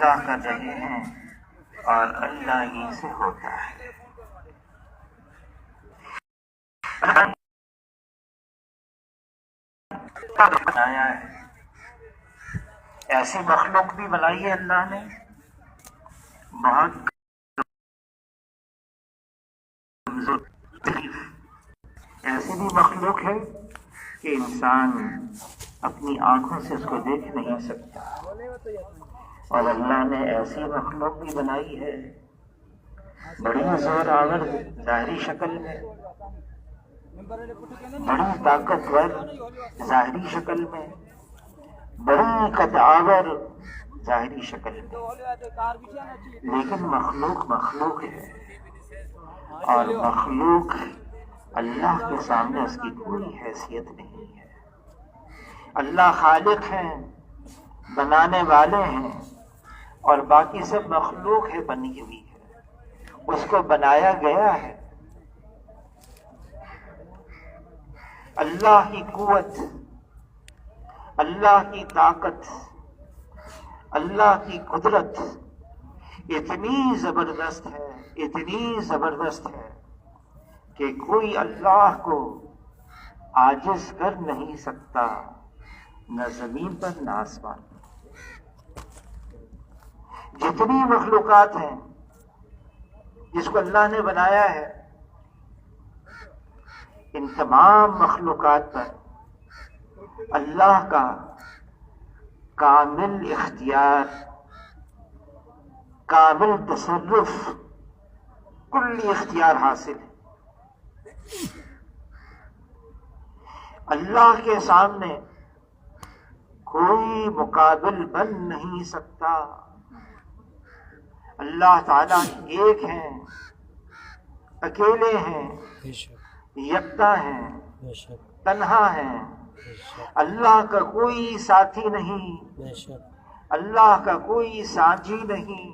اللہ کر رہے ہیں اور اللہ ہی سے ہوتا ہے۔ بنایا ہے، ایسی مخلوق بھی بنائی ہے اللہ نے بہت کمزور، ایسی بھی مخلوق ہے کہ انسان اپنی آنکھوں سے اس کو دیکھ نہیں سکتا، اور اللہ نے ایسی مخلوق بھی بنائی ہے بڑی زور آور ظاہری شکل میں، بڑی طاقتور ظاہری شکل میں، بڑی قد آور ظاہری شکل میں، لیکن مخلوق ہے، اور مخلوق اللہ کے سامنے اس کی کوئی حیثیت نہیں ہے۔ اللہ خالق ہیں، بنانے والے ہیں، اور باقی سب مخلوق ہے، بنی ہوئی ہے، اس کو بنایا گیا ہے۔ اللہ کی قوت، اللہ کی طاقت، اللہ کی قدرت اتنی زبردست ہے، اتنی زبردست ہے کہ کوئی اللہ کو عاجز کر نہیں سکتا، نہ زمین پر نہ آسمان پر۔ جتنی مخلوقات ہیں جس کو اللہ نے بنایا ہے، ان تمام مخلوقات پر اللہ کا کامل اختیار، کامل تصرف، کلی اختیار حاصل ہے۔ اللہ کے سامنے کوئی مقابل بن نہیں سکتا۔ اللہ تعالیٰ ایک ہیں، اکیلے ہیں، یکتا ہیں، تنہا ہیں۔ اللہ کا کوئی ساتھی نہیں، اللہ کا کوئی سانجی نہیں،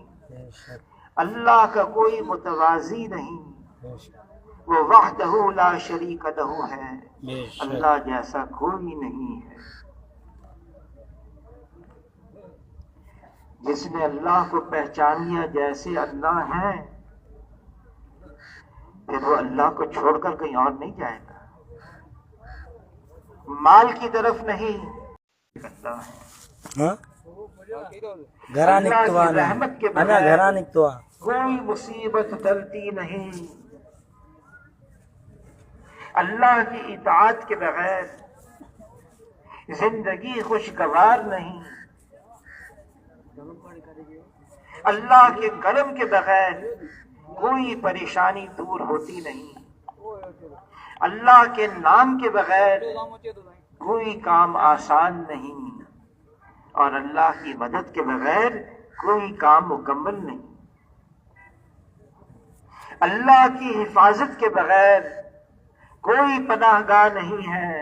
اللہ کا کوئی متوازی نہیں، وہ وحدہ لا شریک لہ ہے، اللہ جیسا کوئی نہیں ہے۔ جس نے اللہ کو پہچان لیا جیسے اللہ ہے، پھر وہ اللہ کو چھوڑ کر کہیں اور نہیں جائے گا، مال کی طرف نہیں، اللہ ہے۔ اللہ کی رحمت کے بغیر کوئی مصیبت ٹلتی نہیں، اللہ کی اطاعت کے بغیر زندگی خوشگوار نہیں، اللہ کے کرم کے بغیر کوئی پریشانی دور ہوتی نہیں، اللہ کے نام کے بغیر کوئی کام آسان نہیں، اور اللہ کی مدد کے بغیر کوئی کام مکمل نہیں، اللہ کی حفاظت کے بغیر کوئی پناہ گاہ نہیں ہے،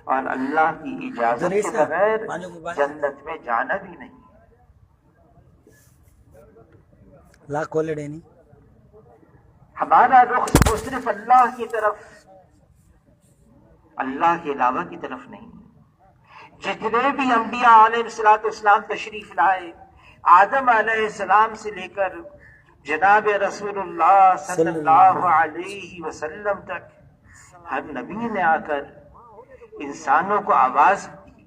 اور اللہ کی اجازت کے بغیر جنت میں جانا بھی نہیں۔ ہمارا رخ وہ صرف اللہ کی طرف، اللہ کے علاوہ کی طرف نہیں۔ جتنے بھی انبیاء علیہ السلام تشریف لائے، آدم علیہ السلام سے لے کر جناب رسول اللہ صلی اللہ علیہ وسلم تک، ہر نبی نے آ کر انسانوں کو آواز دی،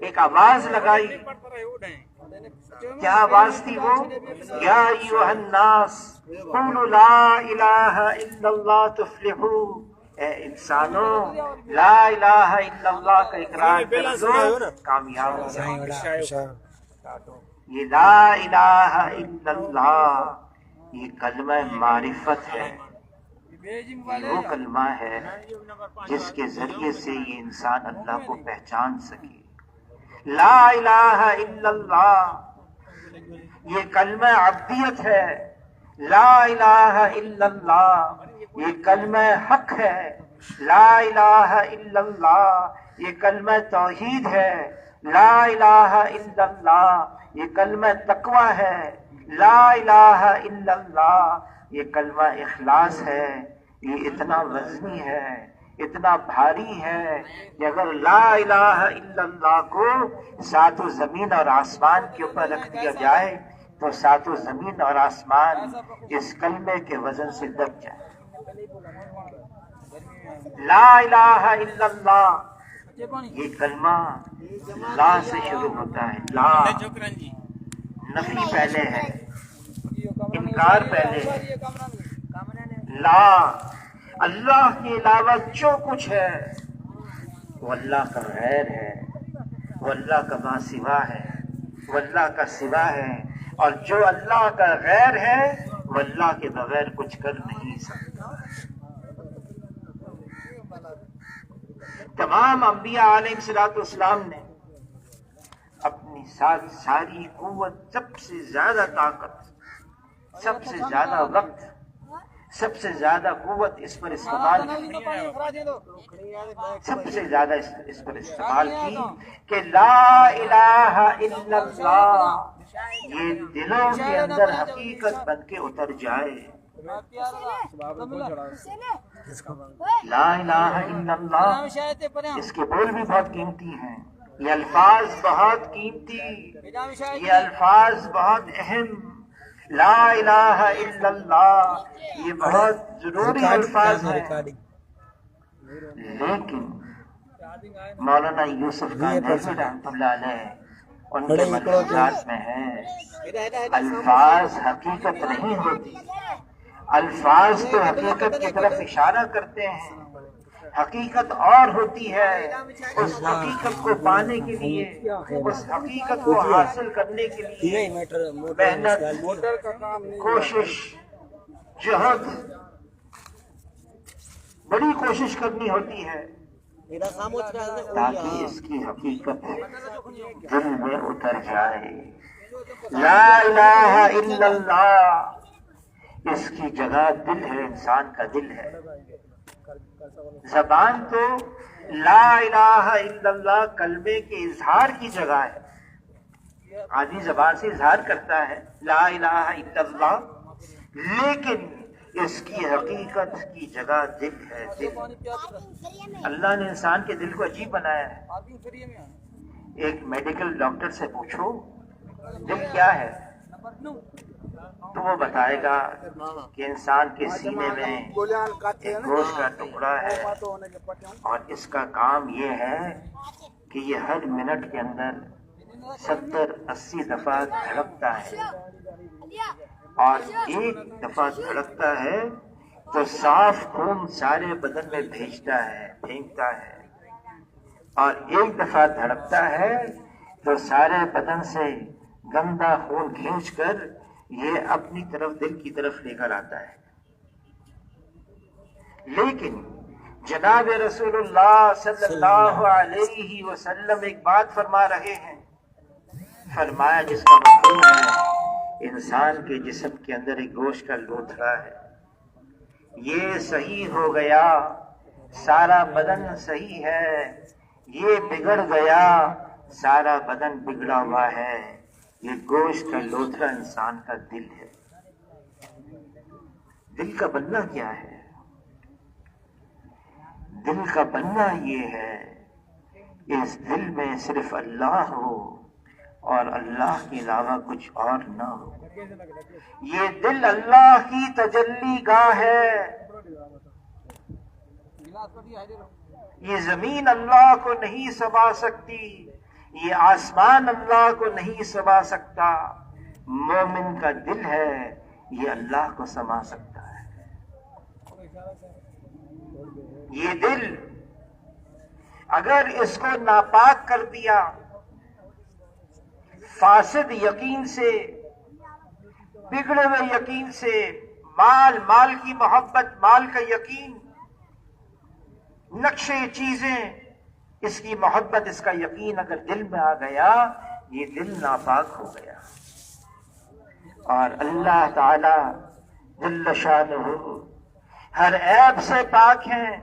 ایک آواز لگائی۔ کیا آواز تھی وہ؟ یا ایھا الناس قولوا لا الہ الا اللہ تفلحوا، اے انسانوں لا الہ الا اللہ کا اقرار کر لو، کامیاب ہو جاؤ۔ یہ لا الہ الا اللہ، یہ کلمہ معرفت ہے، یہ وہ کلمہ ہے جس کے ذریعے سے یہ انسان اللہ کو پہچان سکے۔ لا الہ الا اللہ یہ کلمہ عبدیت ہے، لا الہ الا اللہ یہ کلمہ حق ہے، لا الہ الا اللہ یہ کلمہ توحید ہے، لا الہ الا اللہ یہ کلمہ تقوی ہے، لا الہ الا اللہ یہ کلمہ اخلاص ہے۔ یہ اتنا وزنی ہے، اتنا بھاری ہے کہ اگر لا الہ الا اللہ کو ساتوں زمین اور آسمان کے اوپر رکھ دیا جائے تو ساتوں زمین اور آسمان اس کلمے کے وزن سے دب جائے. لا الہ الا اللہ، یہ کلمہ لا سے شروع ہوتا ہے. لا نفی پہلے ہے، انکار پہلے ہے. لا اللہ کے علاوہ جو کچھ ہے وہ اللہ کا غیر ہے، وہ اللہ کا ما سوا ہے، وہ اللہ کا سوا ہے. اور جو اللہ کا غیر ہے وہ اللہ کے بغیر کچھ کر نہیں سکتا. تمام انبیاء علیہ الصلوۃ والسلام نے اپنی ساری قوت، سب سے زیادہ طاقت، سب سے زیادہ وقت، سب سے زیادہ قوت اس پر استعمال کی، سب سے زیادہ اس پر استعمال کی کہ لا الہ الا اللہ یہ دلوں کے اندر حقیقت بن کے اتر جائے. لا الہ الا اللہ، اس کے بول بھی بہت قیمتی ہیں، یہ الفاظ بہت قیمتی، یہ الفاظ بہت اہم. لا الہ الا اللہ یہ بہت ضروری الفاظ ہیں. لیکن مولانا یوسف خان رحمۃ اللہ علیہ ان کے ملفوظات میں ہے الفاظ حقیقت نہیں ہوتی. الفاظ تو حقیقت کی طرف اشارہ کرتے ہیں، حقیقت اور ہوتی ہے. اس حقیقت کو پانے کے لیے، اس حقیقت کو حاصل کرنے کے لیے محنت، کوشش، جہد، بڑی کوشش کرنی ہوتی ہے تاکہ اس کی حقیقت دل میں اتر جائے. لا الہ الا اللہ اس کی جگہ دل ہے، انسان کا دل ہے. زبان تو لا الہ الا اللہ کلمے کے اظہار کی جگہ ہے، آدمی زبان سے اظہار کرتا ہے لا الہ الا اللہ، لیکن اس کی حقیقت کی جگہ دل ہے. دل، اللہ نے انسان کے دل کو عجیب بنایا ہے. ایک میڈیکل ڈاکٹر سے پوچھو دل کیا ہے تو وہ بتائے گا کہ انسان کے سینے میں ایک گوشت کا ٹکڑا ہے اور اس کا کام یہ ہے کہ یہ ہر منٹ کے اندر 70-80 دفعہ دھڑکتا ہے، اور ایک دفعہ دھڑکتا ہے تو صاف خون سارے بدن میں بھیجتا ہے، پھینکتا ہے، اور ایک دفعہ دھڑکتا ہے تو سارے بدن سے گندا خون کھینچ کر یہ اپنی طرف دل کی طرف لے کر آتا ہے. لیکن جناب رسول اللہ صلی اللہ علیہ وسلم ایک بات فرما رہے ہیں، فرمایا جس کا مفہوم ہے انسان کے جسم کے اندر ایک گوشت کا لوتھڑا ہے، یہ صحیح ہو گیا سارا بدن صحیح ہے، یہ بگڑ گیا سارا بدن بگڑا ہوا ہے. یہ گوشت کا لوتھڑا انسان کا دل ہے. دل کا بننا کیا ہے؟ دل کا بننا یہ ہے اس دل میں صرف اللہ ہو اور اللہ کے علاوہ کچھ اور نہ ہو. یہ دل اللہ کی تجلی گاہ ہے. یہ زمین اللہ کو نہیں سما سکتی، یہ آسمان اللہ کو نہیں سما سکتا. مومن کا دل ہے یہ اللہ کو سما سکتا ہے. یہ دل اگر اس کو ناپاک کر دیا، فاسد یقین سے، بگڑے ہوئے یقین سے، مال کی محبت، مال کا یقین، نقشے چیزیں، اس کی محبت، اس کا یقین اگر دل میں آ گیا، یہ دل ناپاک ہو گیا. اور اللہ تعالی جل شانہ ہر عیب سے پاک ہیں.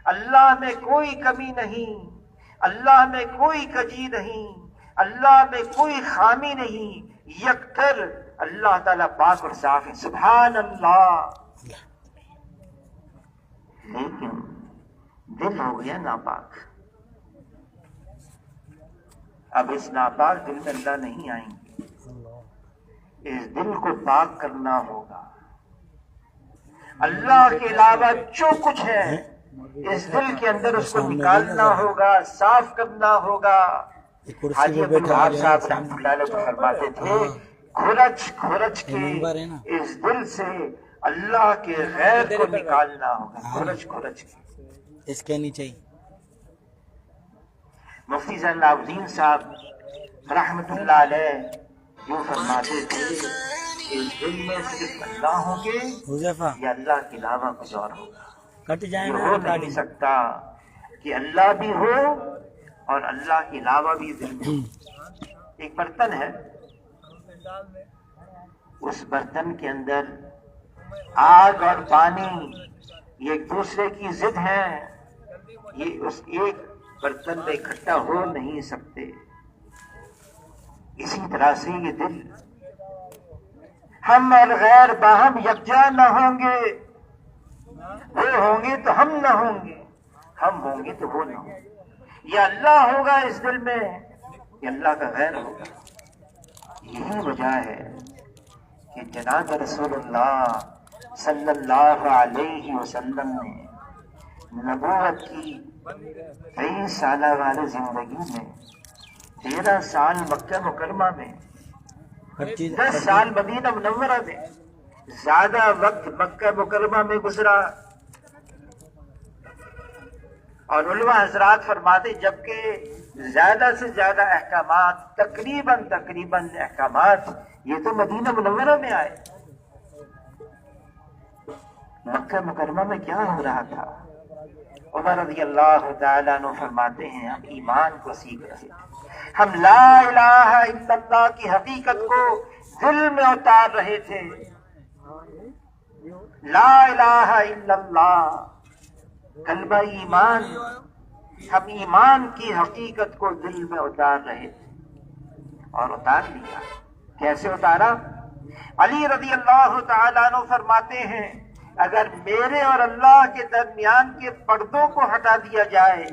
اللہ میں کوئی کمی نہیں، اللہ میں کوئی کجی نہیں، اللہ میں کوئی خامی نہیں. یکتر اللہ تعالیٰ پاک اور صاف ہے. سبحان اللہ. لیکن دل ہو گیا ناپاک. اب اس ناپاک دل میں اللہ نہیں آئیں گے. اس دل کو پاک کرنا ہوگا. اللہ کے علاوہ جو کچھ ہے اس دل کے اندر اس کو نکالنا ہوگا، صاف کرنا ہوگا. حاجی عبدالوہاب صاحب رحمۃ اللہ علیہ فرماتے تھے کھرچ کے اس دل سے اللہ کے غیر کو نکالنا ہوگا. کھرچ کے اس کے نہیں چاہیے. مفتی زین العابدین صاحب رحمۃ اللہ علیہ جو فرماتے تھے اس دل میں صرف اللہ ہوں گے حذیفہ یا اللہ کے علاوہ کچھ اور ہوگا. کٹ جائیں یہ ہو نہیں سکتا کہ اللہ بھی ہو اور اللہ کے علاوہ بھی دل میں ہو. ایک برتن ہے، اس برتن کے اندر آگ اور پانی یہ ایک دوسرے کی ضد ہیں، یہ اس ایک برتن میں اکٹھا ہو نہیں سکتے. اسی طرح سے یہ دل، ہم اور غیر باہم یکجا نہ ہوں گے. وہ ہوں گے تو ہم نہ ہوں گے، ہم ہوں گے تو وہ نہ ہوں گے. یا اللہ ہوگا اس دل میں یا اللہ کا غیر ہوگا. یہی وجہ ہے کہ جناب رسول اللہ صلی اللہ علیہ وسلم نے نبوت کی 23 سالہ والی زندگی میں 13 سال مکہ مکرمہ میں، 10 سال مدینہ منورہ میں، زیادہ وقت مکہ مکرمہ میں گزرا. اور علماء حضرات فرماتے جبکہ زیادہ سے زیادہ احکامات تقریباً احکامات یہ تو مدینہ منورہ میں آئے. مکہ مکرمہ میں کیا ہو رہا تھا؟ عمر رضی اللہ تعالیٰ عنہ فرماتے ہیں ہم ایمان کو سیکھ رہے تھے، ہم لا الہ الا اللہ کی حقیقت کو دل میں اتار رہے تھے. لا الہ الا اللہ کلمہ ایمان، ہم ایمان کی حقیقت کو دل میں اتار رہے تھے اور اتار لیا. کیسے اتارا؟ علی رضی اللہ تعالیٰ عنہ فرماتے ہیں اگر میرے اور اللہ کے درمیان کے پردوں کو ہٹا دیا جائے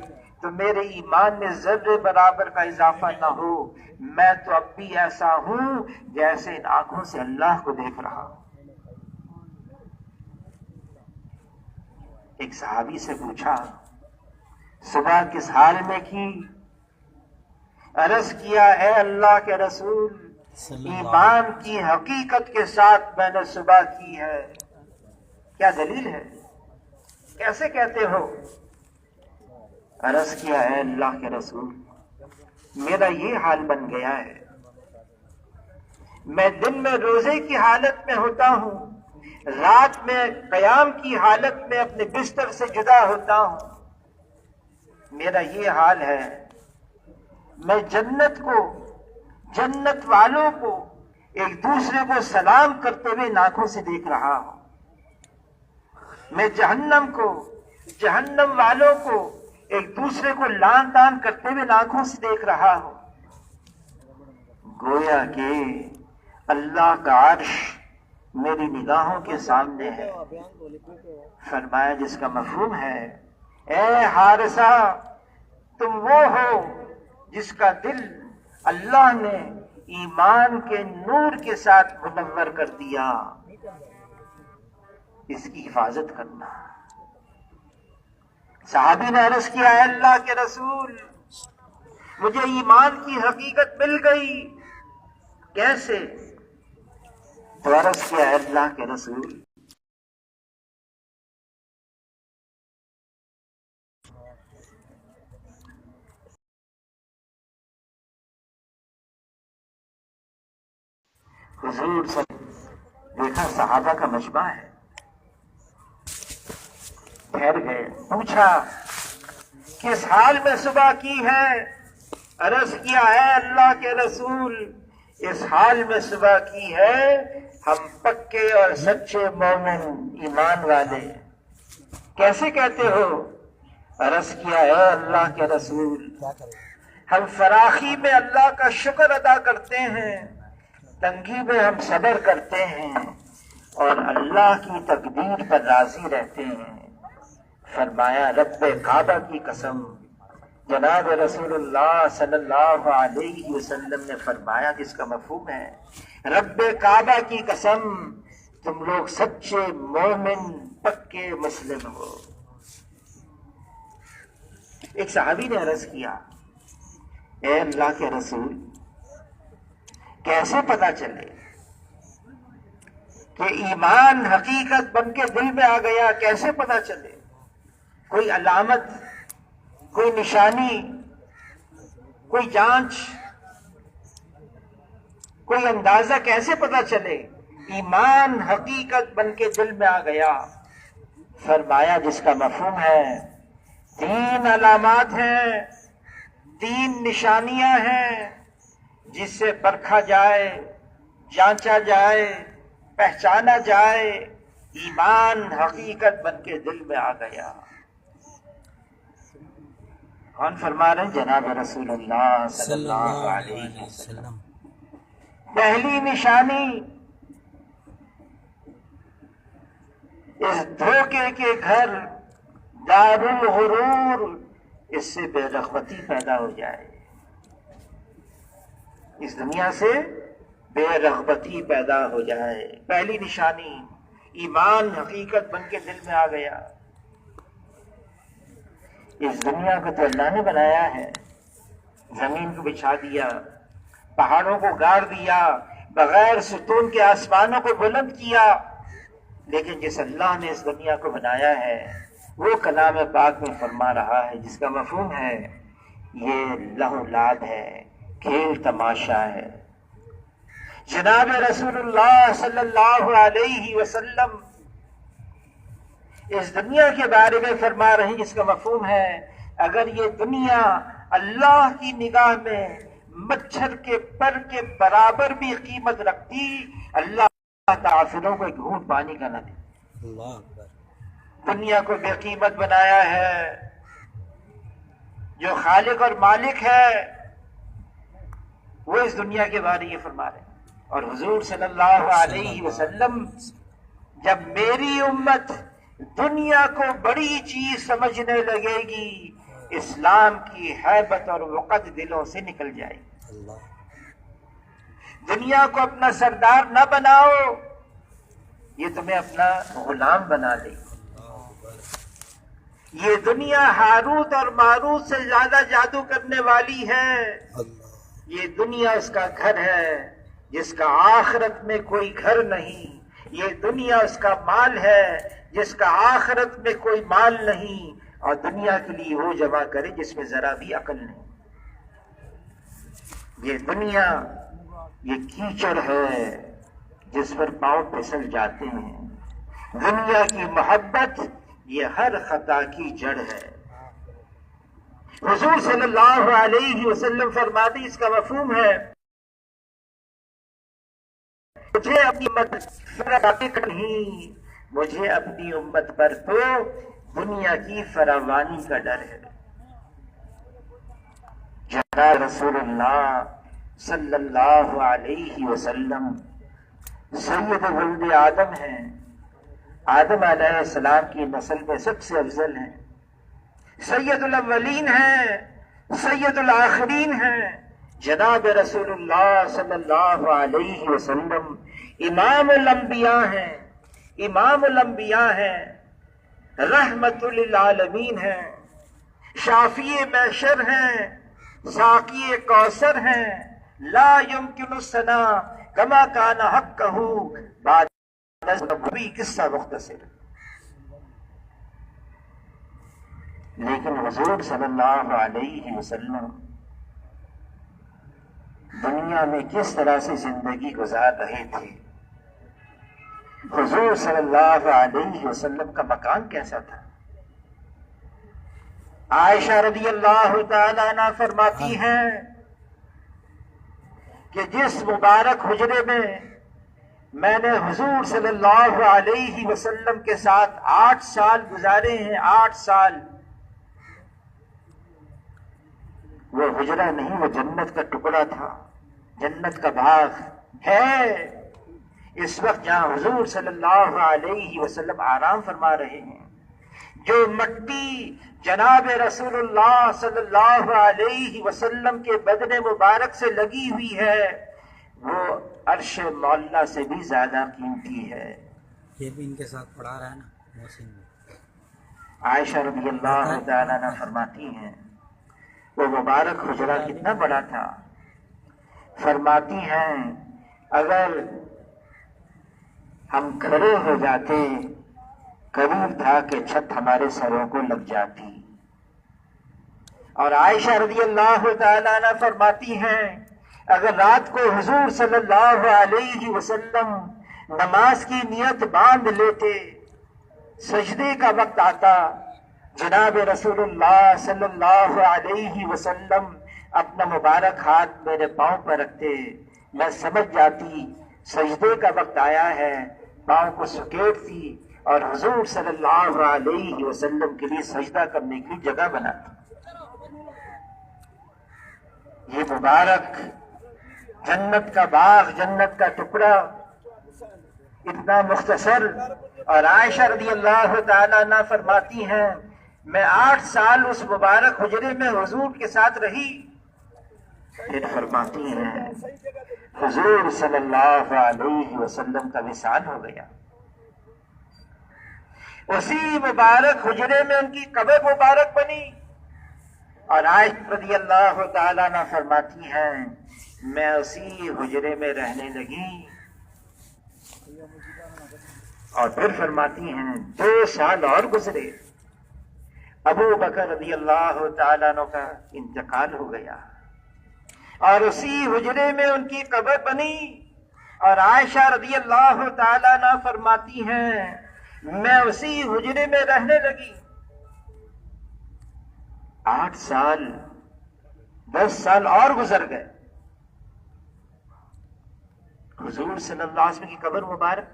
تو میرے ایمان میں ذرے برابر کا اضافہ نہ ہو. میں تو اب بھی ایسا ہوں جیسے ان آنکھوں سے اللہ کو دیکھ رہا ہوں. ایک صحابی سے پوچھا صبح کس حال میں کی؟ عرض کیا اے اللہ کے رسول ایمان کی حقیقت کے ساتھ میں نے صبح کی ہے. کیا دلیل ہے؟ کیسے کہتے ہو؟ عرض کیا اے اللہ کے رسول میرا یہ حال بن گیا ہے، میں دن میں روزے کی حالت میں ہوتا ہوں، رات میں قیام کی حالت میں اپنے بستر سے جدا ہوتا ہوں. میرا یہ حال ہے، میں جنت کو، جنت والوں کو ایک دوسرے کو سلام کرتے ہوئے آنکھوں سے دیکھ رہا ہوں. میں جہنم کو، جہنم والوں کو ایک دوسرے کو لان تان کرتے ہوئے آنکھوں سے دیکھ رہا ہوں. گویا کہ اللہ کا عرش میری نگاہوں کے سامنے ہے. فرمایا جس کا مفہوم ہے اے حارثہ تم وہ ہو جس کا دل اللہ نے ایمان کے نور کے ساتھ منور کر دیا. اس کی حفاظت کرنا. صحابی نے عرض کیا اے اللہ کے رسول مجھے ایمان کی حقیقت مل گئی، کیسے؟ تو عرض کیا اے اللہ کے رسول حضور دیکھا صحابہ کا مجمع ہے، ٹھہر گئے. پوچھا کس حال میں صبح کی ہے؟ عرض کیا اے اللہ کے رسول اس حال میں صبح کی ہے ہم پکے اور سچے مومن ایمان والے. کیسے کہتے ہو؟ عرض کیا اے اللہ کے رسول ہم فراخی میں اللہ کا شکر ادا کرتے ہیں، تنگی میں ہم صبر کرتے ہیں اور اللہ کی تقدیر پر راضی رہتے ہیں. فرمایا رب کعبہ کی قسم، جناب رسول اللہ صلی اللہ علیہ وسلم نے فرمایا جس کا مفہوم ہے رب کعبہ کی قسم تم لوگ سچے مومن پکے مسلم ہو۔ ایک صحابی نے عرض کیا اے اللہ کے رسول کیسے پتا چلے کہ ایمان حقیقت بن کے دل میں آ گیا، کیسے پتا چلے؟ کوئی علامت، کوئی نشانی، کوئی جانچ، کوئی اندازہ کیسے پتا چلے ایمان حقیقت بن کے دل میں آ گیا؟ فرمایا جس کا مفہوم ہے 3 علامات ہیں، 3 نشانیاں ہیں جس سے پرکھا جائے، جانچا جائے، پہچانا جائے ایمان حقیقت بن کے دل میں آ گیا۔ کون فرما رہے ہیں؟ جناب رسول اللہ صلی اللہ علیہ وسلم۔ پہلی نشانی اس دھوکے کے گھر دار الغرور، اس سے بے رغبتی پیدا ہو جائے، اس دنیا سے بے رغبتی پیدا ہو جائے۔ پہلی نشانی ایمان حقیقت بن کے دل میں آ گیا۔ اس دنیا کو تو اللہ نے بنایا ہے، زمین کو بچھا دیا، پہاڑوں کو گاڑ دیا، بغیر ستون کے آسمانوں کو بلند کیا، لیکن جس اللہ نے اس دنیا کو بنایا ہے وہ کلام پاک میں فرما رہا ہے جس کا مفہوم ہے یہ لہو لعب ہے، کھیل تماشا ہے۔ جناب رسول اللہ صلی اللہ علیہ وسلم اس دنیا کے بارے میں فرما رہے ہیں جس کا مفہوم ہے اگر یہ دنیا اللہ کی نگاہ میں مچھر کے پر کے برابر بھی قیمت رکھتی، اللہ کافروں کو ایک گھونٹ پانی کا نہ دے۔ اللہ دنیا کو بے قیمت بنایا ہے، جو خالق اور مالک ہے وہ اس دنیا کے بارے یہ فرما رہے ہیں۔ اور حضور صلی اللہ علیہ وسلم جب میری امت دنیا کو بڑی چیز سمجھنے لگے گی اسلام کی ہیبت اور وقت دلوں سے نکل جائے گی۔ دنیا کو اپنا سردار نہ بناؤ، یہ تمہیں اپنا غلام بنا لے گی۔ یہ دنیا ہاروت اور ماروت سے زیادہ جادو کرنے والی ہے۔ یہ دنیا اس کا گھر ہے جس کا آخرت میں کوئی گھر نہیں، یہ دنیا اس کا مال ہے جس کا آخرت میں کوئی مال نہیں، اور دنیا کے لیے وہ جمع کرے جس میں ذرا بھی عقل نہیں۔ یہ دنیا یہ کیچڑ ہے جس پر پاؤں پھسل جاتے ہیں۔ دنیا کی محبت یہ ہر خطا کی جڑ ہے۔ حضور صلی اللہ علیہ وسلم فرماتے اس کا مفہوم ہے مجھے اپنی امت نہیں، مجھے اپنی امت پر تو دنیا کی فراوانی کا ڈر ہے۔ جناب رسول اللہ صلی اللہ علیہ وسلم سید ولد آدم ہیں، آدم علیہ السلام کی نسل میں سب سے افضل ہیں، سید الاولین ہیں، سید الآخرین ہیں۔ جناب رسول اللہ صلی اللہ علیہ وسلم امام الانبیاء ہیں، امام الانبیاء ہیں، رحمت للعالمین ہیں، شافی محشر ہیں، ساقی کوثر ہیں، لا يمکن الثناء کما کان حقہ بعد نبوی۔ قصہ مختصر، لیکن حضور صلی اللہ علیہ وسلم دنیا میں کس طرح سے زندگی گزار رہے تھے؟ حضور صلی اللہ علیہ وسلم کا مکان کیسا تھا؟ عائشہ رضی اللہ تعالی عنہا فرماتی ہیں کہ جس مبارک حجرے میں نے حضور صلی اللہ علیہ وسلم کے ساتھ 8 سال گزارے ہیں، 8 سال، وہ حجرہ نہیں، وہ جنت کا ٹکڑا تھا، جنت کا باغ ہے۔ اس وقت جہاں حضور صلی اللہ علیہ وسلم آرام فرما رہے ہیں، جو مٹی جناب رسول اللہ صلی اللہ علیہ وسلم کے بدن مبارک سے لگی ہوئی ہے وہ عرش مولا سے بھی زیادہ قیمتی ہے۔ یہ بھی ان کے ساتھ پڑھا رہا ہے نا محسن میں۔ عائشہ رضی اللہ تعالیٰ عنہ فرماتی ہیں وہ مبارک حجرہ کتنا بڑا تھا، فرماتی ہیں اگر ہم کھڑے ہو جاتے قریب تھا کہ چھت ہمارے سروں کو لگ جاتی۔ اور عائشہ رضی اللہ تعالیٰ عنہ فرماتی ہیں اگر رات کو حضور صلی اللہ علیہ وسلم نماز کی نیت باندھ لیتے، سجدے کا وقت آتا، جناب رسول اللہ صلی اللہ علیہ وسلم اپنا مبارک ہاتھ میرے پاؤں پر رکھتے، میں سمجھ جاتی سجدے کا وقت آیا ہے، پاؤں کو سکیڑتی اور حضور صلی اللہ علیہ وسلم کے لیے سجدہ کرنے کی جگہ بناتی۔ یہ مبارک جنت کا باغ، جنت کا ٹکڑا اتنا مختصر، اور عائشہ رضی اللہ تعالیٰ عنہ فرماتی ہیں میں 8 سال اس مبارک حجرے میں حضور کے ساتھ رہی۔ پھر فرماتی ہیں حضور صلی اللہ علیہ وسلم کا وصال ہو گیا۔ اسی مبارک حجرے میں ان کی قبر مبارک بنی، اور عائشہ رضی اللہ تعالیٰ عنہ فرماتی ہیں میں اسی حجرے میں رہنے لگی۔ اور پھر فرماتی ہیں 2 سال اور گزرے، ابو بکر رضی اللہ تعالیٰ عنہ کا انتقال ہو گیا، اور اسی حجرے میں ان کی قبر بنی، اور عائشہ رضی اللہ تعالیٰ عنہ فرماتی ہیں میں اسی حجرے میں رہنے لگی۔ 8 سال 10 سال اور گزر گئے، حضور صلی اللہ علیہ وسلم کی قبر مبارک،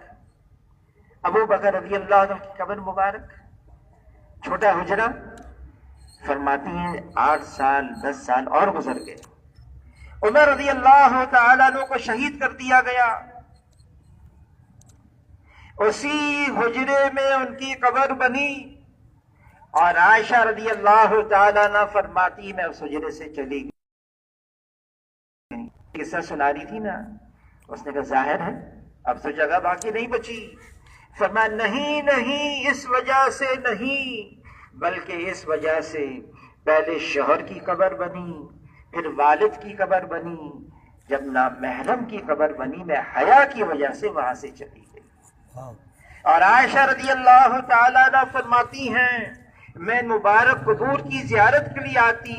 ابو بکر رضی اللہ عنہ کی قبر مبارک، چھوٹا حجرہ، فرماتی ہیں 8 سال 10 سال اور گزر گئے، عمر رضی اللہ تعالیٰ عنہ کو شہید کر دیا گیا، اسی حجرے میں ان کی قبر بنی، اور عائشہ رضی اللہ تعالیٰ عنہ فرماتی میں اس حجرے سے چلی گئی۔ قصہ سنا رہی تھی نا، اس نے کہا ظاہر ہے اب تو جگہ باقی نہیں بچی، فرمایا نہیں نہیں اس وجہ سے نہیں، بلکہ اس وجہ سے پہلے شوہر کی قبر بنی، پھر والد کی قبر بنی، جب نامحرم کی قبر بنی میں حیا کی وجہ سے وہاں سے چلی گئی۔ اور عائشہ رضی اللہ تعالیٰ عنہ فرماتی ہیں میں مبارک قبور کی زیارت کے لیے آتی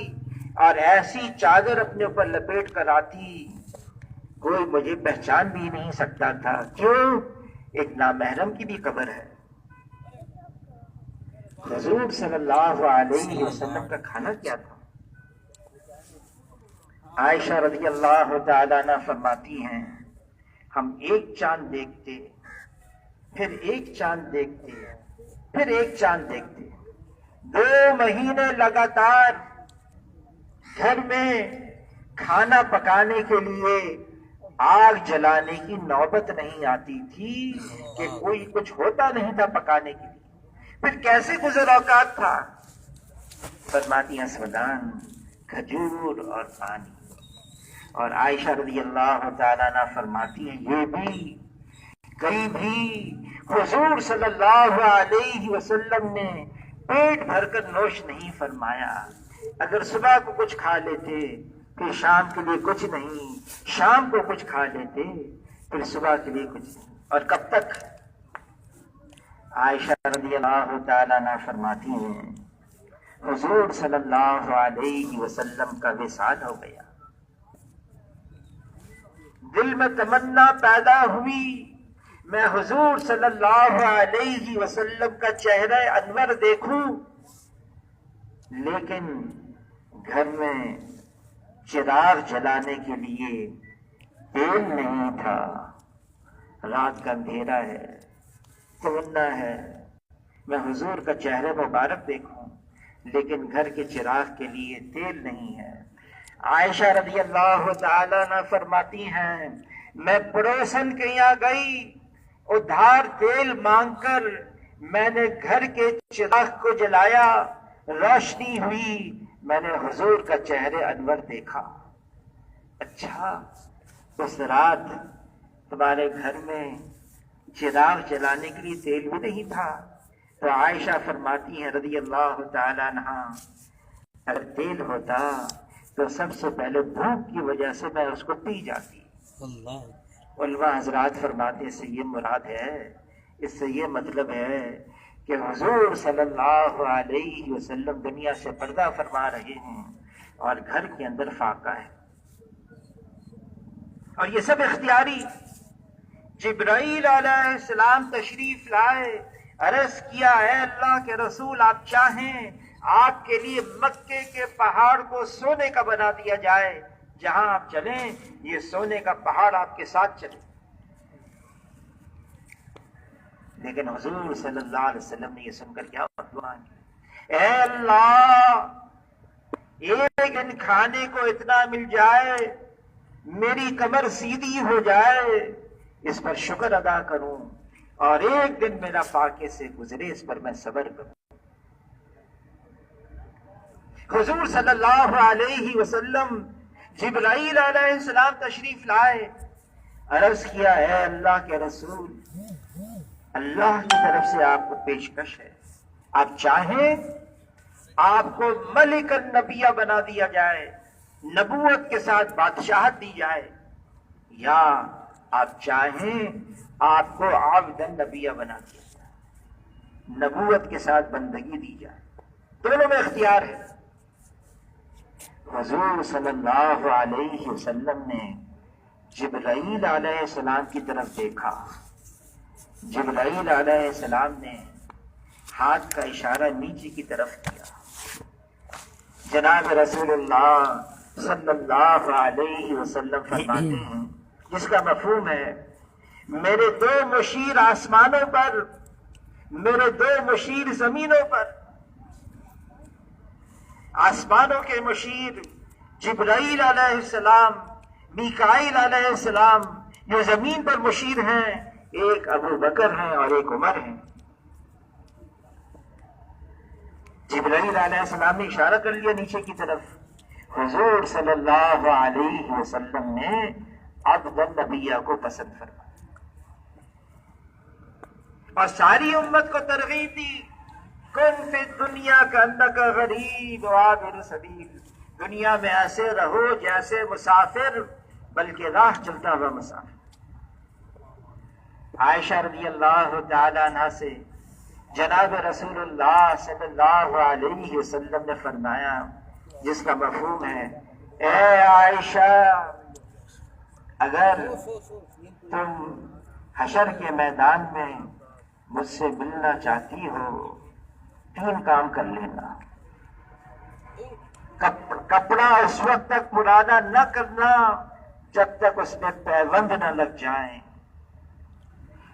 اور ایسی چادر اپنے اوپر لپیٹ کر آتی کوئی مجھے پہچان بھی نہیں سکتا تھا، کیوں؟ ایک نامحرم کی بھی قبر ہے۔ حضور صلی اللہ علیہ وسلم کا کھانا کیا تھا؟ عائشہ رضی اللہ تعالیٰ عنہ فرماتی ہیں ہم ایک چاند دیکھتے، پھر ایک چاند دیکھتے، پھر ایک چاند دیکھتے، 2 مہینے لگاتار گھر میں کھانا پکانے کے لیے آگ جلانے کی نوبت نہیں آتی تھی کہ کوئی کچھ ہوتا نہیں تھا پکانے کے لیے، پھر کیسے گزر اوقات تھا؟ فرماتی ہیں سودان، کھجور اور پانی۔ اور عائشہ رضی اللہ تعالیٰ عنہ فرماتی ہیں یہ بھی کہیں بھی حضور صلی اللہ علیہ وسلم نے پیٹ بھر کر نوش نہیں فرمایا، اگر صبح کو کچھ کھا لیتے پھر شام کے لیے کچھ نہیں، شام کو کچھ کھا لیتے پھر صبح کے لیے کچھ نہیں، اور کب تک؟ عائشہ رضی اللہ تعالیٰ عنہ فرماتی ہیں حضور صلی اللہ علیہ وسلم کا وصال ہو گیا، دل میں تمنا پیدا ہوئی میں حضور صلی اللہ علیہ وسلم کا چہرہ انور دیکھوں، لیکن گھر میں چراغ جلانے کے لیے تیل نہیں تھا، رات کا اندھیرا ہے، تمنا ہے میں حضور کا چہرہ مبارک دیکھوں، لیکن گھر کے چراغ کے لیے تیل نہیں ہے۔ عائشہ رضی اللہ تعالیٰ عنہ فرماتی ہیں میں پڑوسن کے یہاں گئی، ادھار تیل مانگ کر میں نے گھر کے چراغ کو جلایا، روشنی ہوئی، میں نے حضور کا چہرے انور دیکھا۔ اچھا، اس رات تمہارے گھر میں چراغ جلانے کے لیے تیل بھی نہیں تھا؟ تو عائشہ فرماتی ہیں رضی اللہ تعالیٰ عنہا، اگر تیل ہوتا تو سب سے پہلے بھوک کی وجہ سے میں اس کو پی جاتی۔ اللہ علماء حضرات فرماتے ہیں اس سے یہ مراد ہے، اس سے یہ مطلب ہے کہ حضور صلی اللہ علیہ وسلم دنیا سے پردہ فرما رہے ہیں اور گھر کے اندر فاقہ ہے، اور یہ سب اختیاری۔ جبرائیل علیہ السلام تشریف لائے، عرض کیا اے اللہ کے رسول، آپ چاہیں آپ کے لیے مکے کے پہاڑ کو سونے کا بنا دیا جائے، جہاں آپ چلیں یہ سونے کا پہاڑ آپ کے ساتھ چلے۔ لیکن حضور صلی اللہ علیہ وسلم نے یہ سن کر کیا دعا کی، اے اللہ ایک دن کھانے کو اتنا مل جائے، میری کمر سیدھی ہو جائے، اس پر شکر ادا کروں، اور ایک دن میرا فاقے سے گزرے، اس پر میں صبر کروں۔ حضور صلی اللہ علیہ وسلم جبرائیل علیہ السلام تشریف لائے، عرض کیا اے اللہ کے رسول، اللہ کی طرف سے آپ کو پیشکش ہے، آپ چاہیں آپ کو ملک النبیہ بنا دیا جائے، نبوت کے ساتھ بادشاہت دی جائے، یا آپ چاہیں آپ کو عبد النبیہ بنا دیا جائے، نبوت کے ساتھ بندگی دی جائے، دونوں میں اختیار ہے۔ حضور صلی اللہ علیہ وسلم نے جبرائیل علیہ السلام کی طرف دیکھا، جبرائیل علیہ السلام نے ہاتھ کا اشارہ نیچے کی طرف کیا، جناب رسول اللہ صلی اللہ علیہ وسلم فرماتے ہیں، جس کا مفہوم ہے میرے دو مشیر آسمانوں پر، میرے دو مشیر زمینوں پر، آسمانوں کے مشیر جبرائیل علیہ السلام، میکائیل علیہ السلام، جو زمین پر مشیر ہیں، ایک ابو بکر ہیں اور ایک عمر ہیں۔ جبرائیل علیہ السلام نے اشارہ کر لیا نیچے کی طرف، حضور صلی اللہ علیہ وسلم نے عبد النبیہ کو پسند فرمایا اور ساری امت کو ترغیب دی، کن فی الدنیا کانک غریب عابر سبیل، دنیا میں ایسے رہو جیسے مسافر، بلکہ راہ چلتا ہوا مسافر۔ عائشہ رضی اللہ تعالی عنہ سے جناب رسول اللہ صلی اللہ علیہ وسلم نے فرمایا، جس کا مفہوم ہے، اے عائشہ اگر تم حشر کے میدان میں مجھ سے ملنا چاہتی ہو، تین کام کر لینا، کپڑا اس وقت تک پرانا نہ کرنا جب تک اس میں پیوند نہ لگ جائیں،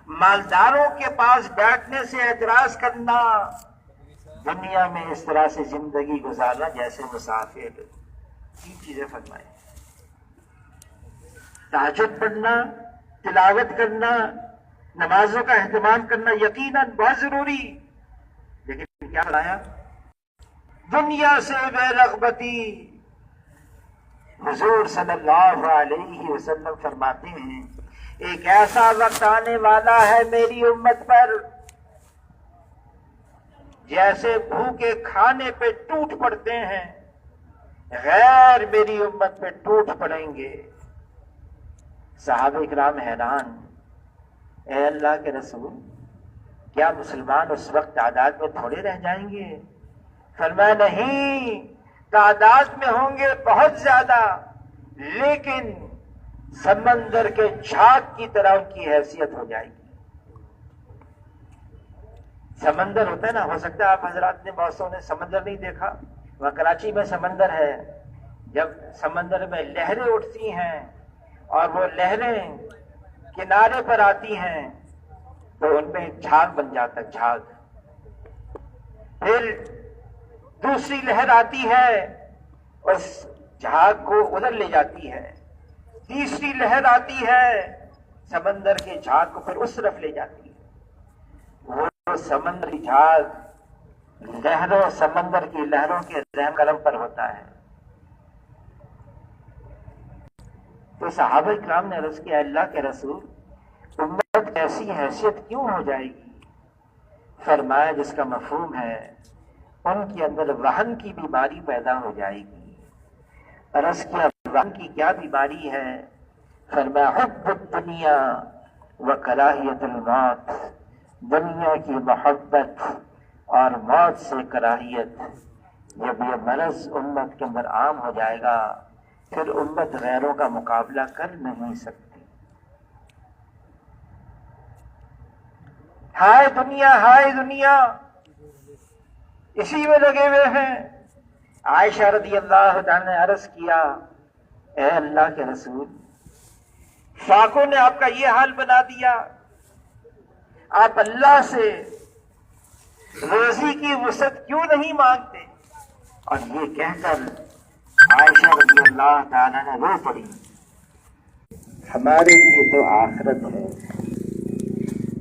مالداروں کے پاس بیٹھنے سے اعتراض کرنا، دنیا میں اس طرح سے زندگی گزارنا جیسے مسافر۔ تین چیزیں فرمائیں، تہجد پڑھنا، تلاوت کرنا، نمازوں کا اہتمام کرنا یقیناً بہت ضروری، لیکن کیا بتایا؟ دنیا سے بے رغبتی۔ حضور صلی اللہ علیہ وسلم فرماتے ہیں، ایک ایسا وقت آنے والا ہے میری امت پر جیسے بھوکے کھانے پہ ٹوٹ پڑتے ہیں، غیر میری امت پہ ٹوٹ پڑیں گے۔ صحابہ کرام حیران، اے اللہ کے رسول، کیا مسلمان اس وقت تعداد میں تھوڑے رہ جائیں گے؟ فرمایا نہیں، تعداد میں ہوں گے بہت زیادہ، لیکن سمندر کے جھاگ کی طرح ان کی حیثیت ہو جائے گی۔ سمندر ہوتا ہے نا، ہو سکتا ہے آپ حضرات نے بہت سو نے سمندر نہیں دیکھا، وہاں کراچی میں سمندر ہے، جب سمندر میں لہریں اٹھتی ہیں اور وہ لہریں کنارے پر آتی ہیں تو ان میں جھاگ بن جاتا ہے، جھاگ۔ پھر دوسری لہر آتی ہے، اس جھاگ کو ادھر لے جاتی ہے، تیسری لہر آتی ہے، سمندر کے جھاگ کو پھر اس طرف لے جاتی ہے۔ وہ سمندری جہاز لہروں سمندر کی لہروں کے رحم کرم پر ہوتا ہے. تو صحابہ کرام نے عرض کیا اللہ کے رسول امت ایسی حیثیت کیوں ہو جائے گی؟ فرمایا جس کا مفہوم ہے ان کے اندر وہن کی بیماری پیدا ہو جائے گی. عرض کیا وہن کی کیا بیماری ہے؟ فرمایا حب الدنیا و کراہیت الموت، دنیا کی محبت اور موت سے کراہیت. جب یہ مرض امت کے اندر عام ہو جائے گا پھر امت غیروں کا مقابلہ کر نہیں سکتی. ہائے دنیا اسی میں لگے ہوئے ہیں. عائشہ رضی اللہ تعالی نے عرض کیا اے اللہ کے رسول فاقوں نے آپ کا یہ حال بنا دیا، آپ اللہ سے روزی کی وسعت کیوں نہیں مانگتے؟ اور یہ کہہ کر عائشہ رضی اللہ تعالیٰ نے رو پڑی. ہمارے لیے تو آخرت ہے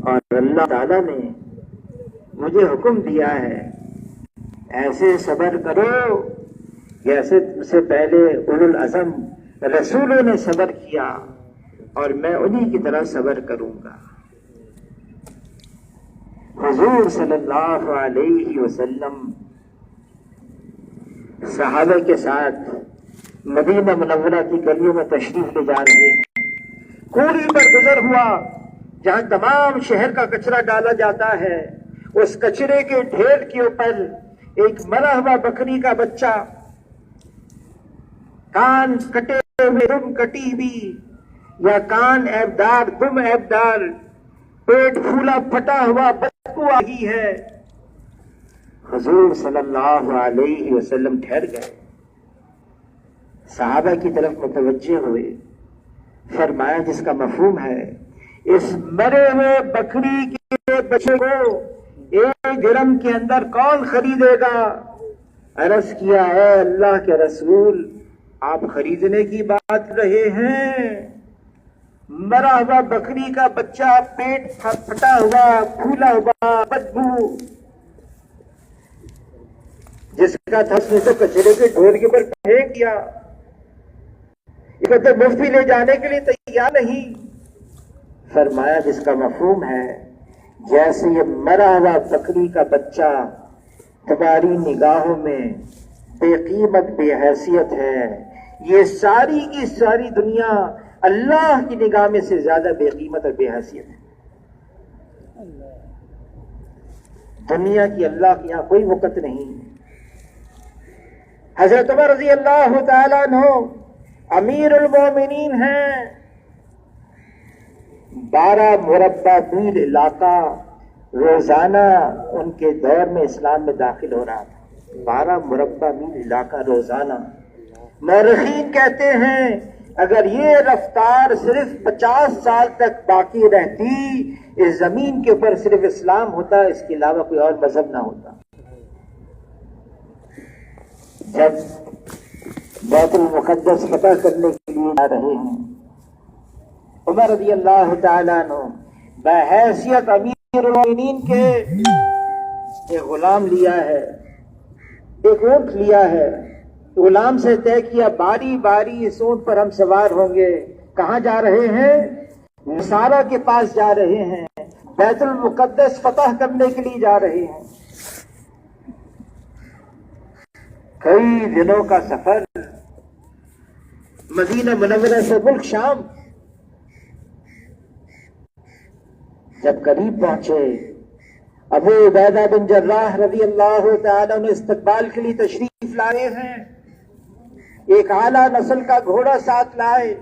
اور اللہ تعالیٰ نے مجھے حکم دیا ہے ایسے صبر کرو جیسے تم سے پہلے اولو العزم رسولوں نے صبر کیا اور میں انہی کی طرح صبر کروں گا. حضور صلی اللہ علیہ وسلم صحابہ کے ساتھ مدینہ منورہ کی گلیوں میں تشریف لے جا رہے ہیں. کوڑی پر گزر ہوا جہاں تمام شہر کا کچرا ڈالا جاتا ہے. اس کچرے کے ڈھیر کے اوپر ایک مرا ہوا بکری کا بچہ، کان کٹے ہوئے دم کٹی ہوئی، یا کان عیبدار دم عیبدار، پیٹ پھولا پھٹا ہوا بدبو آ رہی ہے. حضور صلی اللہ علیہ وسلم ٹھہر گئے، صحابہ کی طرف متوجہ ہوئے. فرمایا جس کا مفہوم ہے اس مرے ہوئے بکری کے بچے کو 1 درہم کے اندر کون خریدے گا؟ عرض کیا اے اللہ کے رسول آپ خریدنے کی بات رہے ہیں؟ مرا ہوا بکری کا بچہ، پیٹ پھٹا ہوا، پھولا ہوا، بدبو، جس کا تھا اس نے تو کچرے کے ڈھول کے اوپر پھینک دیا. یہ تو مفت بھی لے جانے کے لیے تیار نہیں. فرمایا جس کا مفہوم ہے جیسے یہ مرا ہوا بکری کا بچہ تمہاری نگاہوں میں بے قیمت بے حیثیت ہے، یہ ساری کی ساری دنیا اللہ کی نگاہ میں سے زیادہ بے قیمت اور بے حیثیت ہے. دنیا کی اللہ کے یہاں کوئی وقت نہیں. حضرت عمر رضی اللہ تعالیٰ عنہ امیر المومنین ہیں. 12 مربع میل علاقہ روزانہ ان کے دور میں اسلام میں داخل ہو رہا تھا. 12 مربع میل علاقہ روزانہ. مورخین کہتے ہیں اگر یہ رفتار صرف 50 سال تک باقی رہتی اس زمین کے اوپر صرف اسلام ہوتا، اس کے علاوہ کوئی اور مذہب نہ ہوتا. جب بیت المقدس فتح کرنے کے لیے آ رہے ہیں عمر رضی اللہ تعالیٰ عنہ بحیثیت امیر المومنین کے ایک غلام لیا ہے، ایک اونٹ لیا ہے. غلام سے طے کیا باری باری اس اونٹ پر ہم سوار ہوں گے. کہاں جا رہے ہیں؟ نصارہ کے پاس جا رہے ہیں، بیت المقدس فتح کرنے کے لیے جا رہے ہیں. کئی دنوں کا سفر مدینہ منورہ سے ملک شام. جب قریب پہنچے ابو عبیدہ بن جراح رضی اللہ تعالیٰ نے استقبال کے لیے تشریف لائے ہیں. ایک اعلیٰ نسل کا گھوڑا ساتھ لائے،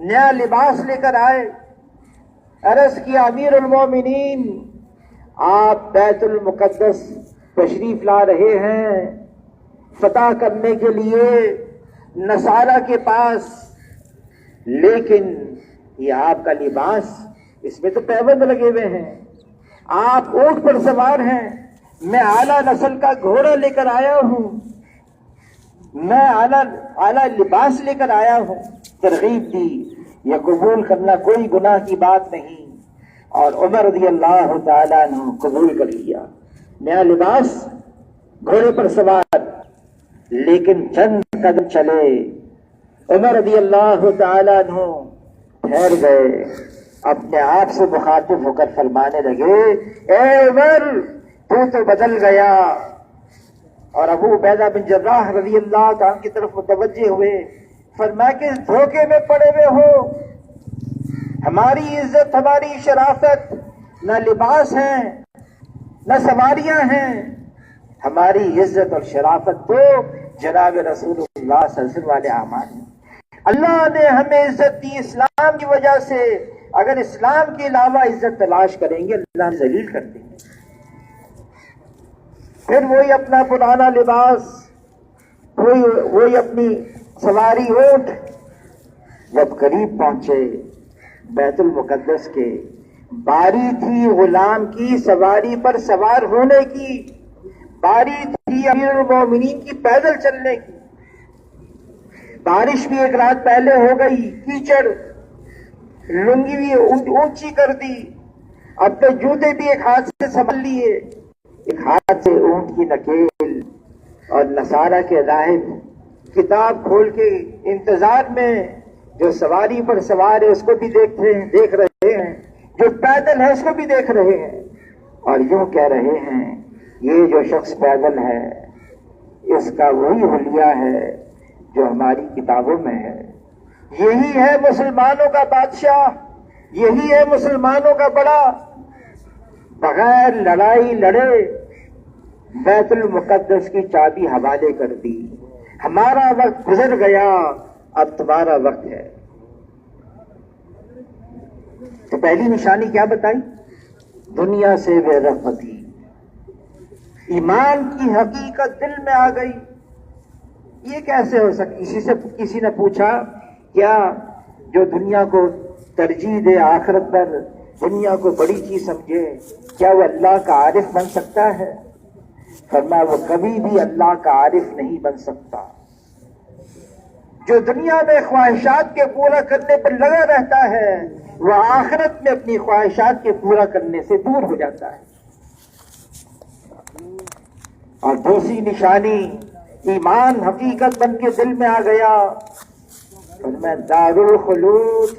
نیا لباس لے کر آئے. عرض کیا امیر المومنین آپ بیت المقدس تشریف لا رہے ہیں فتح کرنے کے لیے نصارہ کے پاس، لیکن یہ آپ کا لباس اس میں تو پیبند لگے ہوئے ہیں، آپ اونٹ پر سوار ہیں، میں اعلیٰ نسل کا گھوڑا لے کر آیا ہوں، میں اعلیٰ لباس لے کر آیا ہوں. ترغیب دی یہ قبول کرنا کوئی گناہ کی بات نہیں. اور عمر رضی اللہ تعالیٰ نے قبول کر لیا. نیا لباس، گھوڑے پر سوار، لیکن چند قدم چلے عمر رضی اللہ تعالیٰ عنہ ٹھہر گئے، اپنے آپ سے مخاطب ہو کر فرمانے لگے اے عمر تو بدل گیا. اور ابو عبیدہ بن جراح رضی اللہ عنہ کی طرف متوجہ ہوئے، فرمایا کہ دھوکے میں پڑے ہوئے ہو. ہماری عزت، ہماری شرافت نہ لباس ہیں نہ سواریاں ہیں، ہماری عزت اور شرافت تو جناب رسول اللہ صلی اللہ علیہ وسلم والے اعمال ہیں. اللہ نے ہمیں عزت دی اسلام کی وجہ سے. اگر اسلام کے علاوہ عزت تلاش کریں گے اللہ ہمیں ذلیل کر دیں گے. پھر وہی اپنا پرانا لباس، وہی اپنی سواری اونٹ. جب قریب پہنچے بیت المقدس کے، باری تھی غلام کی سواری پر سوار ہونے کی، باری تھی امیر المومنین کی پیدل چلنے کی. بارش بھی ایک رات پہلے ہو گئی، کیچڑ، لنگی بھی اونچی کر دی، اپنے جوتے بھی ایک ہاتھ سے سنبھال لیے، ایک ہاتھ سے اونٹ کی نکیل اور نصارہ کے راہب کتاب کھول کے انتظار میں، جو سواری پر سوار ہے اس کو بھی دیکھ رہے ہیں، جو پیدل ہے اس کو بھی دیکھ رہے ہیں، اور یوں کہہ رہے ہیں یہ جو شخص پیدل ہے اس کا وہی حلیہ ہے جو ہماری کتابوں میں ہے. یہی ہے مسلمانوں کا بادشاہ، یہی ہے مسلمانوں کا بڑا. بغیر لڑائی لڑے بیت المقدس کی چابی حوالے کر دی. ہمارا وقت گزر گیا، اب تمہارا وقت ہے. تو پہلی نشانی کیا بتائی؟ دنیا سے بے رغبتی، ایمان کی حقیقت دل میں آ گئی. یہ کیسے ہو سکتی؟ کسی نے پوچھا کیا جو دنیا کو ترجیح دے آخرت پر، دنیا کو بڑی چیز سمجھے، کیا وہ اللہ کا عارف بن سکتا ہے؟ فرمایا وہ کبھی بھی اللہ کا عارف نہیں بن سکتا. جو دنیا میں خواہشات کے پورا کرنے پر لگا رہتا ہے وہ آخرت میں اپنی خواہشات کے پورا کرنے سے دور ہو جاتا ہے. اور دوسری نشانی، ایمان حقیقت بن کے دل میں آ گیا. فرمایا دار الخلود،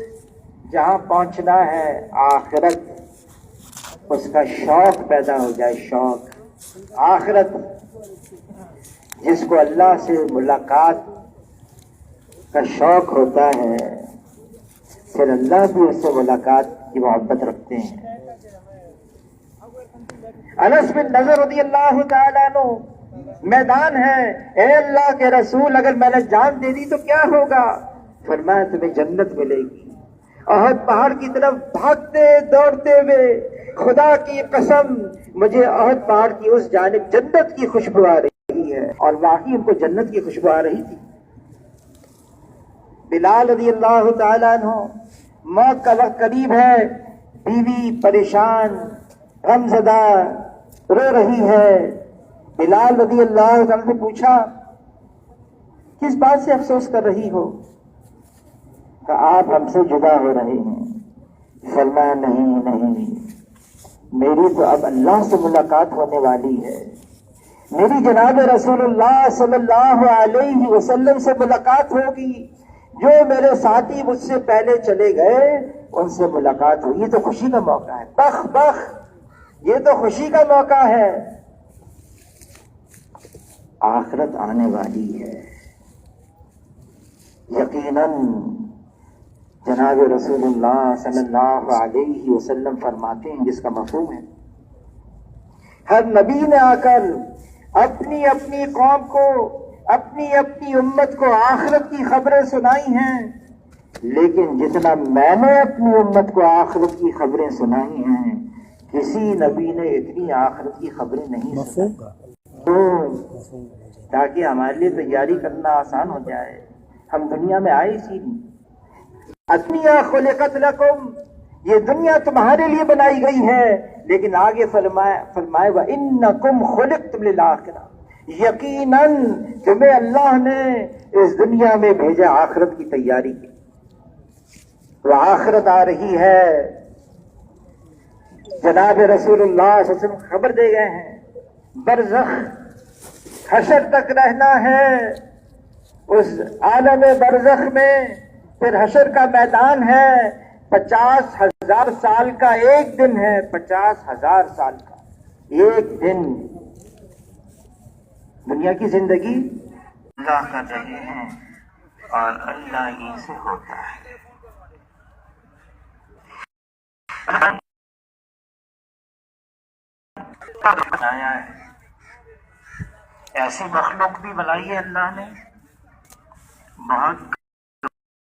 جہاں پہنچنا ہے آخرت، اس کا شوق پیدا ہو جائے. شوق آخرت، جس کو اللہ سے ملاقات کا شوق ہوتا ہے پھر اللہ بھی اس سے ملاقات کی محبت رکھتے ہیں. انس بن نضر رضی اللہ تعالیٰ عنہ میدان ہے، اے اللہ کے رسول اگر میں نے جان دے دی تو کیا ہوگا؟ فرمایا تمہیں جنت ملے گی. احد پہاڑ کی طرف بھاگتے دوڑتے ہوئے، خدا کی قسم مجھے احد پہاڑ کی اس جانب جنت کی خوشبو آ رہی ہے. اور واقعی ان کو جنت کی خوشبو آ رہی تھی. بلال رضی اللہ تعالیٰ عنہ، موت کا وقت قریب ہے، بیوی پریشان غم زدہ رو رہی ہے. بلال رضی اللہ تعالیٰ نے پوچھا کس بات سے افسوس کر رہی ہو؟ کہ آپ ہم سے جدا ہو رہے ہیں. فرمایا نہیں، میری تو اب اللہ سے ملاقات ہونے والی ہے، میری جناب رسول اللہ صلی اللہ علیہ وسلم سے ملاقات ہوگی. جو میرے ساتھی مجھ سے پہلے چلے گئے ان سے ملاقات ہوگی. یہ تو خوشی کا موقع ہے. بخ یہ تو خوشی کا موقع ہے. آخرت آنے والی ہے یقیناً. جناب رسول اللہ صلی اللہ علیہ وسلم فرماتے ہیں، جس کا مفہوم ہے ہر نبی نے آ کر اپنی اپنی قوم کو، اپنی اپنی امت کو آخرت کی خبریں سنائی ہیں، لیکن جتنا میں نے اپنی امت کو آخرت کی خبریں سنائی ہیں کسی نبی نے اتنی آخرت کی خبریں نہیں سنائی. تاکہ ہمارے لیے تیاری کرنا آسان ہو جائے. ہم دنیا میں آئے اسی لیے. الدنیا خلقت لکم، یہ دنیا تمہارے لیے بنائی گئی ہے، لیکن آگے فرمائے وَإِنَّكُمْ خُلِقْتُمْ لِلْآخِرَةِ، یقیناً تمہیں اللہ نے اس دنیا میں بھیجا آخرت کی تیاری کی. وہ آخرت آ رہی ہے. جناب رسول اللہ صلی اللہ علیہ وسلم خبر دے گئے ہیں برزخ حشر تک رہنا ہے. اس عالم برزخ میں پھر حشر کا میدان ہے. 50,000 سال کا ایک دن ہے. 50,000 سال کا ایک دن. دنیا کی زندگی اللہ کر رہے ہیں اور اللہ ہی سے ہوتا ہے. بنایا ہے ایسی مخلوق بھی بنائی ہے اللہ نے بہت